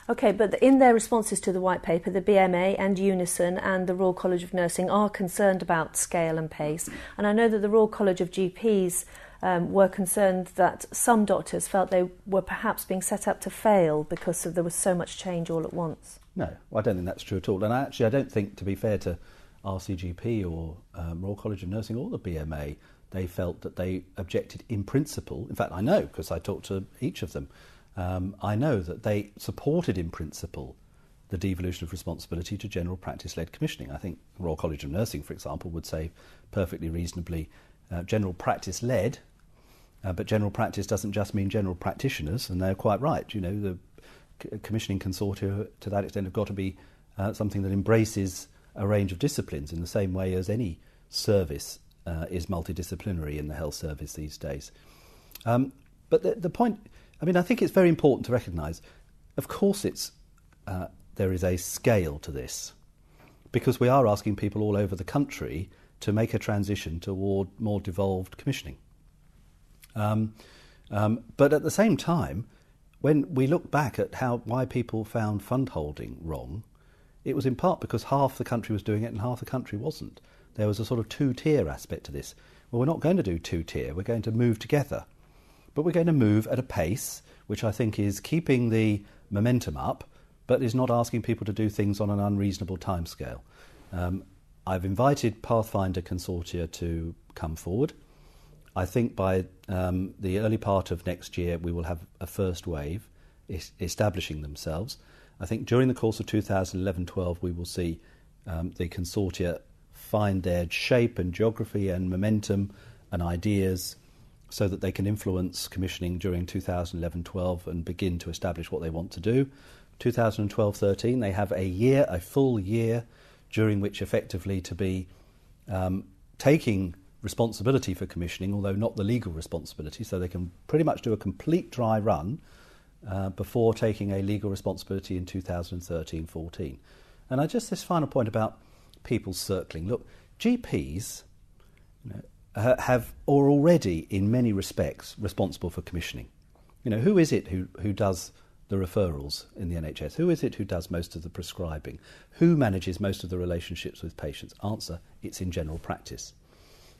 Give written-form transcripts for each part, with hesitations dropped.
OK, but in their responses to the White Paper, the BMA and Unison and the Royal College of Nursing are concerned about scale and pace. And I know that the Royal College of GPs were concerned that some doctors felt they were perhaps being set up to fail because there was so much change all at once. No, I don't think that's true at all. And I don't think, to be fair to RCGP or Royal College of Nursing or the BMA, they felt that they objected in principle. In fact, I know, because I talked to each of them, I know that they supported in principle the devolution of responsibility to general practice-led commissioning. I think Royal College of Nursing, for example, would say perfectly reasonably general practice-led, but general practice doesn't just mean general practitioners, and they're quite right. You know, the commissioning consortia to that extent have got to be something that embraces a range of disciplines in the same way as any service is multidisciplinary in the health service these days. But the point, I mean, I think it's very important to recognise, of course there is a scale to this, because we are asking people all over the country to make a transition toward more devolved commissioning. But at the same time, when we look back at why people found fund holding wrong, it was in part because half the country was doing it and half the country wasn't. There was a sort of two-tier aspect to this. Well, we're not going to do two-tier, we're going to move together. But we're going to move at a pace which I think is keeping the momentum up, but is not asking people to do things on an unreasonable timescale. I've invited Pathfinder Consortia to come forward. I think by the early part of next year we will have a first wave establishing themselves. I think during the course of 2011-12 we will see the consortia find their shape and geography and momentum and ideas so that they can influence commissioning during 2011-12 and begin to establish what they want to do. 2012-13 they have a full year during which effectively to be taking responsibility for commissioning, although not the legal responsibility, so they can pretty much do a complete dry run before taking a legal responsibility in 2013-14. And this final point about people circling. Look, GPs are already, in many respects, responsible for commissioning. You know, who is it who does the referrals in the NHS? Who is it who does most of the prescribing? Who manages most of the relationships with patients? Answer, it's in general practice.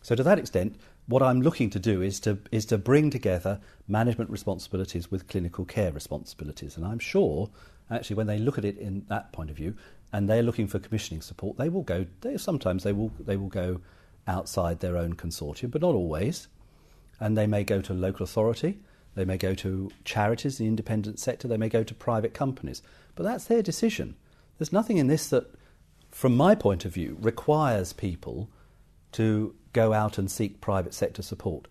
So to that extent, what I'm looking to do is to bring together management responsibilities with clinical care responsibilities. And I'm sure, actually, when they look at it in that point of view, and they're looking for commissioning support, sometimes they will go outside their own consortium, but not always. And they may go to local authority, they may go to charities, the independent sector, they may go to private companies. But that's their decision. There's nothing in this that, from my point of view, requires people to go out and seek private sector support.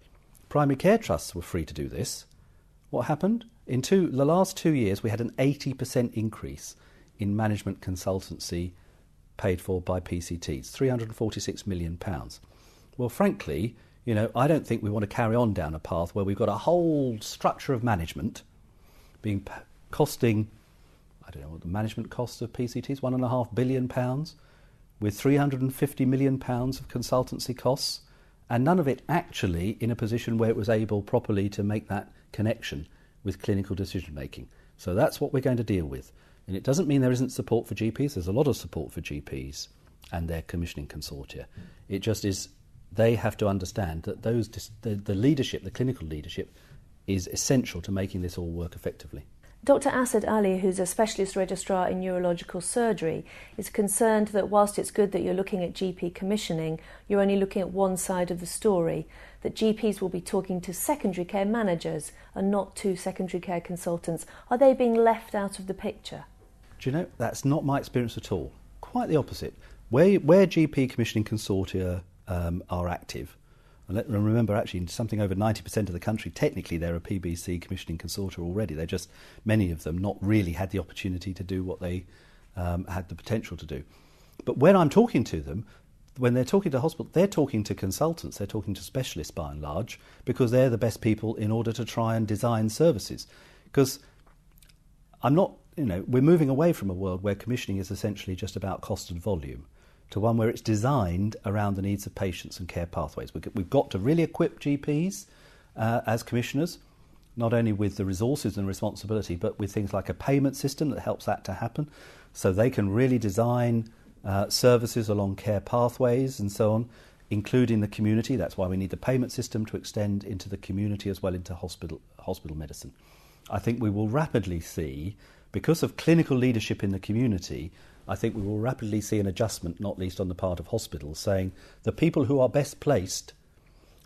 Primary care trusts were free to do this. What happened? In the last 2 years, we had an 80% increase in management consultancy paid for by PCTs, £346 million. Well, frankly, I don't think we want to carry on down a path where we've got a whole structure of management costing, I don't know what the management costs of PCTs, £1.5 billion, with £350 million of consultancy costs, and none of it actually in a position where it was able properly to make that connection with clinical decision making. So that's what we're going to deal with. And it doesn't mean there isn't support for GPs. There's a lot of support for GPs and their commissioning consortia. It just is, they have to understand that the leadership, the clinical leadership, is essential to making this all work effectively. Dr. Asad Ali, who's a specialist registrar in neurological surgery, is concerned that whilst it's good that you're looking at GP commissioning, you're only looking at one side of the story, that GPs will be talking to secondary care managers and not to secondary care consultants. Are they being left out of the picture? Do you know, that's not my experience at all. Quite the opposite. Where GP commissioning consortia are active, and remember, actually, something over 90% of the country, technically, they're a PBC commissioning consortia already. They're just, many of them, not really had the opportunity to do what they had the potential to do. But when I'm talking to them, when they're talking to hospital, they're talking to consultants, they're talking to specialists by and large, because they're the best people in order to try and design services. Because we're moving away from a world where commissioning is essentially just about cost and volume, to one where it's designed around the needs of patients and care pathways. We've got to really equip GPs as commissioners, not only with the resources and responsibility, but with things like a payment system that helps that to happen, so they can really design services along care pathways and so on, including the community. That's why we need the payment system to extend into the community as well into hospital medicine. I think we will rapidly see, because of clinical leadership in the community, I think we will rapidly see an adjustment, not least on the part of hospitals, saying the people who are best placed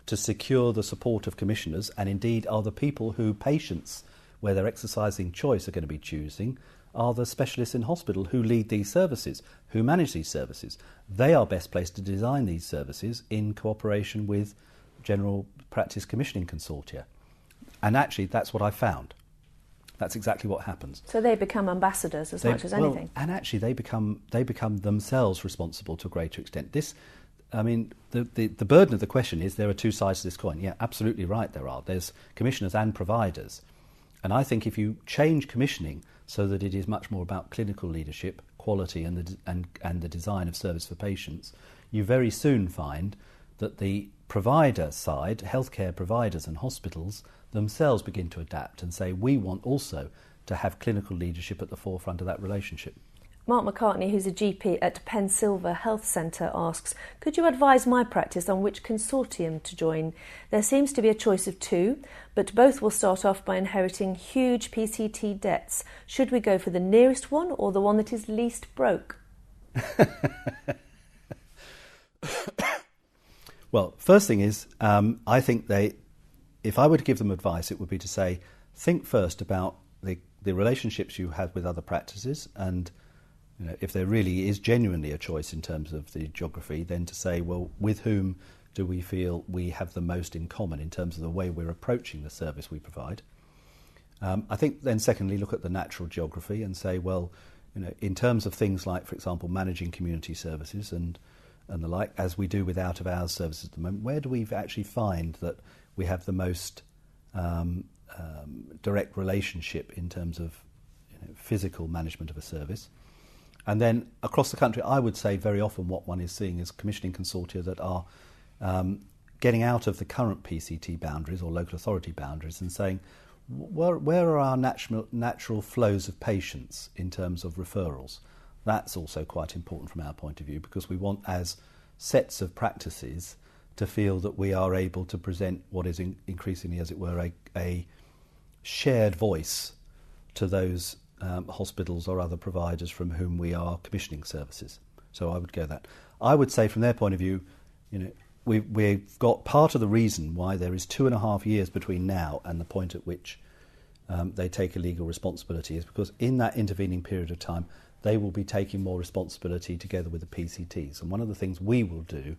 to secure the support of commissioners, and indeed are the people who patients, where they're exercising choice, are going to be choosing, are the specialists in hospital who lead these services, who manage these services. They are best placed to design these services in cooperation with general practice commissioning consortia. And actually, that's what I found. That's exactly what happens. So they become ambassadors as much as anything. And actually, they become themselves responsible to a greater extent. The burden of the question is there are two sides to this coin. Yeah, absolutely right, there are. There's commissioners and providers. And I think if you change commissioning so that it is much more about clinical leadership, quality and the design of service for patients, you very soon find that the provider side, healthcare providers and hospitals themselves begin to adapt and say, we want also to have clinical leadership at the forefront of that relationship. Mark McCartney, who's a GP at Pensilver Health Centre, asks, could you advise my practice on which consortium to join? There seems to be a choice of two, but both will start off by inheriting huge PCT debts. Should we go for the nearest one or the one that is least broke? Well, first thing is, I think if I were to give them advice, it would be to say, think first about the relationships you have with other practices, and if there really is genuinely a choice in terms of the geography, then to say, well, with whom do we feel we have the most in common in terms of the way we're approaching the service we provide. I think then secondly, look at the natural geography and say, well, in terms of things like, for example, managing community services and the like, as we do with out-of-hours services at the moment, where do we actually find that we have the most direct relationship in terms of physical management of a service? And then across the country, I would say very often what one is seeing is commissioning consortia that are getting out of the current PCT boundaries or local authority boundaries and saying, where are our natural flows of patients in terms of referrals? That's also quite important from our point of view, because we want, as sets of practices, to feel that we are able to present what is increasingly, as it were, a shared voice to those hospitals or other providers from whom we are commissioning services. So I would go that. I would say from their point of view, we've got part of the reason why there is 2.5 years between now and the point at which they take a legal responsibility is because in that intervening period of time, they will be taking more responsibility together with the PCTs. And one of the things we will do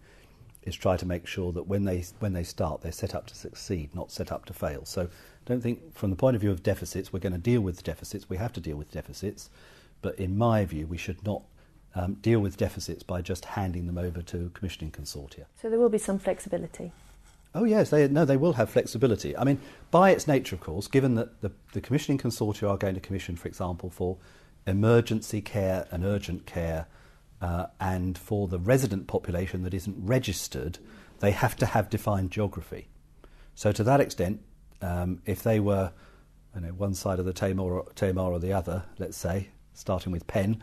is try to make sure that when they start, they're set up to succeed, not set up to fail. So I don't think from the point of view of deficits, we're going to deal with deficits. We have to deal with deficits. But in my view, we should not deal with deficits by just handing them over to commissioning consortia. So there will be some flexibility. Oh yes, they will have flexibility. I mean, by its nature, of course, given that the commissioning consortia are going to commission, for example, for emergency care and urgent care, and for the resident population that isn't registered, they have to have defined geography. So to that extent, if they were one side of the Tamar or the other, let's say, starting with Penn,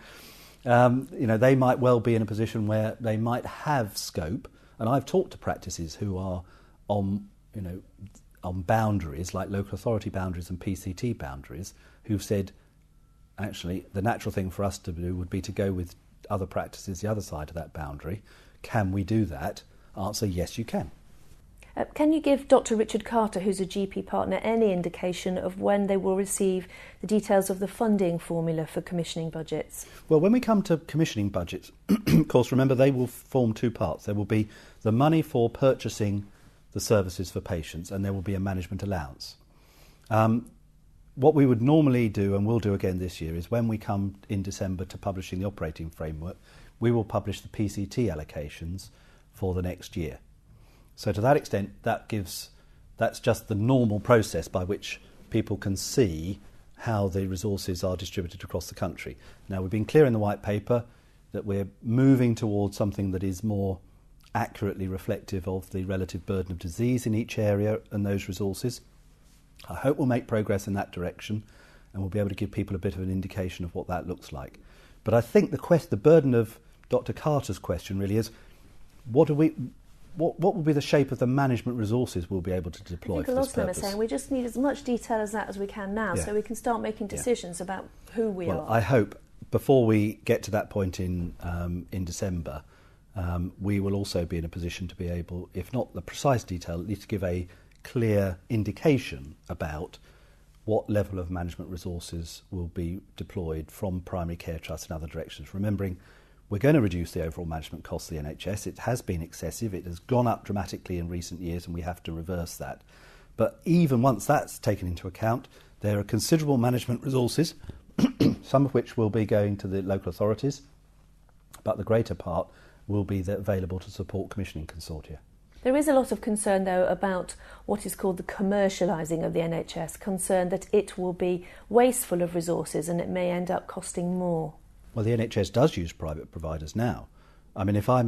they might well be in a position where they might have scope. And I've talked to practices who are on boundaries, like local authority boundaries and PCT boundaries, who've said, actually, the natural thing for us to do would be to go with other practices the other side of that boundary. Can we do that? Answer, yes, you can. Can you give Dr. Richard Carter, who's a GP partner, any indication of when they will receive the details of the funding formula for commissioning budgets? Well, when we come to commissioning budgets, of course, remember they will form two parts. There will be the money for purchasing the services for patients, and there will be a management allowance. What we would normally do, and will do again this year, is when we come in December to publishing the operating framework, we will publish the PCT allocations for the next year. So to that extent, that's just the normal process by which people can see how the resources are distributed across the country. Now, we've been clear in the white paper that we're moving towards something that is more accurately reflective of the relative burden of disease in each area and those resources. I hope we'll make progress in that direction, and we'll be able to give people a bit of an indication of what that looks like. But I think the burden of Dr. Carter's question really is, what will be the shape of the management resources we'll be able to deploy for this purpose? I think a lot of them are saying we just need as much detail as that as we can now, so we can start making decisions about who we are. I hope before we get to that point in December, we will also be in a position to be able, if not the precise detail, at least to give a clear indication about what level of management resources will be deployed from primary care trusts and other directions. Remembering, we're going to reduce the overall management costs of the NHS. It has been excessive. It has gone up dramatically in recent years, and we have to reverse that. But even once that's taken into account, there are considerable management resources, some of which will be going to the local authorities, but the greater part will be available to support commissioning consortia. There is a lot of concern, though, about what is called the commercialising of the NHS, concern that it will be wasteful of resources and it may end up costing more. Well, the NHS does use private providers now. I mean, if I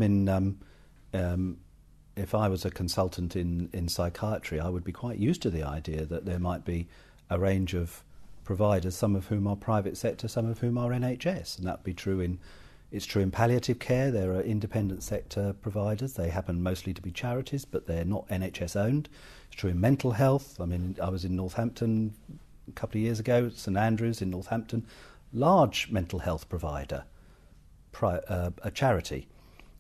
was a consultant in psychiatry, I would be quite used to the idea that there might be a range of providers, some of whom are private sector, some of whom are NHS, and that would be true It's true in palliative care. There are independent sector providers. They happen mostly to be charities, but they're not NHS owned. It's true in mental health. I mean, I was in Northampton a couple of years ago, St Andrews in Northampton, large mental health provider, a charity.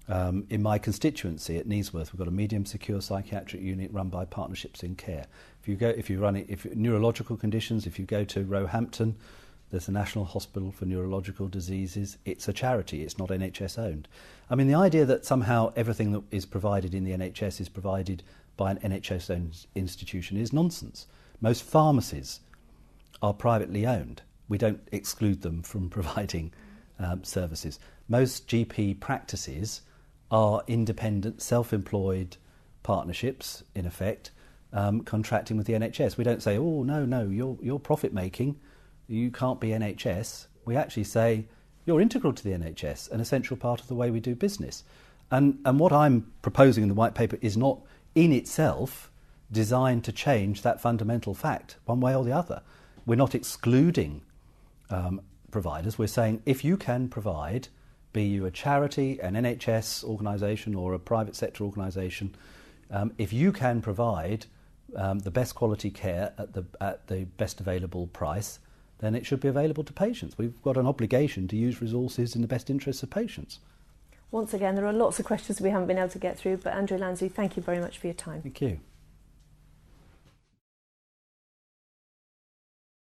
In my constituency at Neesworth, we've got a medium secure psychiatric unit run by Partnerships in Care. If neurological conditions, if you go to Roehampton, there's the National Hospital for Neurological Diseases. It's a charity. It's not NHS owned. I mean, the idea that somehow everything that is provided in the NHS is provided by an NHS owned institution is nonsense. Most pharmacies are privately owned. We don't exclude them from providing services. Most GP practices are independent, self-employed partnerships, in effect, contracting with the NHS. We don't say, oh, no, you're profit-making, you can't be NHS. We actually say, you're integral to the NHS, an essential part of the way we do business. And what I'm proposing in the white paper is not, in itself, designed to change that fundamental fact, one way or the other. We're not excluding providers. We're saying, if you can provide, be you a charity, an NHS organisation or a private sector organisation, if you can provide the best quality care at the best available price, then it should be available to patients. We've got an obligation to use resources in the best interests of patients. Once again, there are lots of questions we haven't been able to get through, but Andrew Lansley, thank you very much for your time. Thank you.